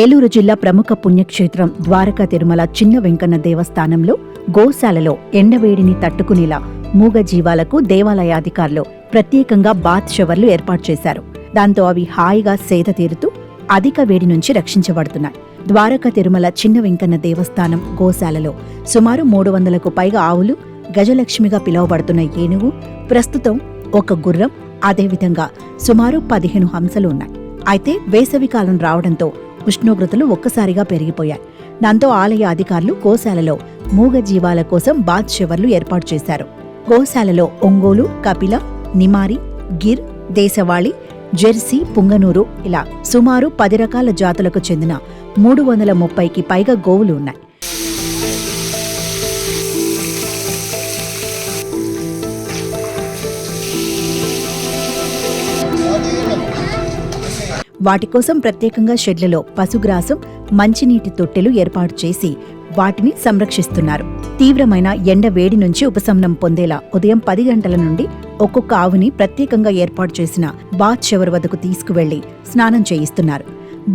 ఏలూరు జిల్లా ప్రముఖ పుణ్యక్షేత్రం ద్వారకా తిరుమల చిన్న వెంకన్న దేవస్థానంలో గోశాలలో ఎండవేడిని తట్టుకునేలా మూగ జీవాలకు దేవాలయాధికారులు ప్రత్యేకంగా బాత్ షవర్లు ఏర్పాటు చేశారు. దాంతో అవి హాయిగా సేద తీరుతూ అధిక వేడి నుంచి రక్షించబడుతున్నాయి. ద్వారకా తిరుమల చిన్న వెంకన్న దేవస్థానం గోశాలలో సుమారు 300కు పైగా ఆవులు, గజలక్ష్మిగా పిలువబడుతున్న ఏనుగు, ప్రస్తుతం ఒక గుర్రం, అదేవిధంగా సుమారు 15 హంసలు ఉన్నాయి. అయితే వేసవికాలం రావడంతో ఉష్ణోగ్రతలు ఒక్కసారిగా పెరిగిపోయాయి. దాంతో ఆలయ అధికారులు గోశాలలో మూగ జీవాల కోసం బాత్ షవర్లు ఏర్పాటు చేశారు. గోశాలలో ఒంగోలు, కపిల, నిమారి, గిర్, దేశవాళి, జెర్సీ, పుంగనూరు ఇలా సుమారు 10 రకాల జాతులకు చెందిన 330కి పైగా గోవులు ఉన్నాయి. వాటి కోసం ప్రత్యేకంగా షెడ్లలో పశుగ్రాసం, మంచినీటి తొట్టెలు ఏర్పాటు చేసి వాటిని సంరక్షిస్తున్నారు. తీవ్రమైన ఎండ వేడి నుంచి ఉపశమనం పొందేలా ఉదయం 10 గంటల నుండి ఒక్కొక్క ఆవుని ప్రత్యేకంగా ఏర్పాటు చేసిన బాత్ షవర్ వద్దకు తీసుకువెళ్లి స్నానం చేయిస్తున్నారు.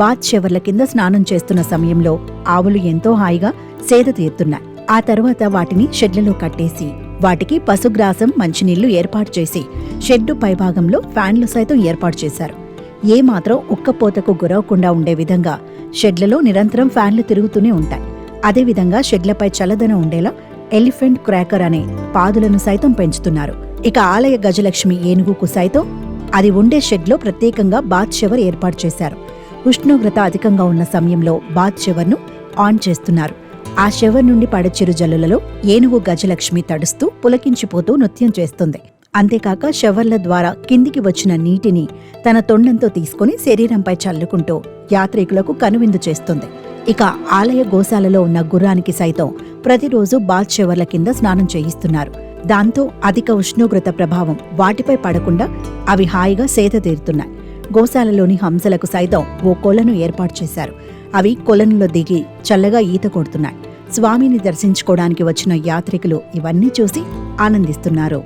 బాత్ షవర్ల కింద స్నానం చేస్తున్న సమయంలో ఆవులు ఎంతో హాయిగా సేద తీరుతున్నాయి. ఆ తర్వాత వాటిని షెడ్లలో కట్టేసి వాటికి పశుగ్రాసం, మంచినీళ్లు ఏర్పాటు చేసి షెడ్డు పైభాగంలో ఫ్యాన్లు సైతం ఏర్పాటు చేశారు. ఏమాత్రం ఉక్కపోతకు గురవకుండా ఉండే విధంగా షెడ్లలో నిరంతరం ఫ్యాన్లు తిరుగుతూనే ఉంటాయి. అదేవిధంగా షెడ్లపై చల్లదనం ఉండేలా ఎలిఫెంట్ క్రాకర్ అనే పాదులను సైతం పెంచుతున్నారు. ఇక ఆలయ గజలక్ష్మి ఏనుగుకు సైతం అది ఉండే షెడ్లో ప్రత్యేకంగా బాత్ షవర్ ఏర్పాటు చేశారు. ఉష్ణోగ్రత అధికంగా ఉన్న సమయంలో బాత్ షవర్ను ఆన్ చేస్తున్నారు. ఆ షవర్ నుండి పడే చిరు జల్లులలో ఏనుగు గజలక్ష్మి తడుస్తూ పులకించిపోతూ నృత్యం చేస్తుంది. అంతేకాక షవర్ల ద్వారా కిందికి వచ్చిన నీటిని తన తొండంతో తీసుకుని శరీరంపై చల్లుకుంటూ యాత్రికులకు కనువిందు చేస్తుంది. ఇక ఆలయ గోశాలలో ఉన్న గుర్రానికి సైతం ప్రతిరోజు బాత్ షవర్ల కింద స్నానం చేయిస్తున్నారు. దాంతో అధిక ఉష్ణోగ్రత ప్రభావం వాటిపై పడకుండా అవి హాయిగా సేద తీరుతున్నాయి. గోశాలలోని హంసలకు సైతం ఓ కొలను ఏర్పాటు చేశారు. అవి కొలనులో దిగి చల్లగా ఈత కొడుతున్నాయి. స్వామిని దర్శించుకోవడానికి వచ్చిన యాత్రికులు ఇవన్నీ చూసి ఆనందిస్తున్నారు.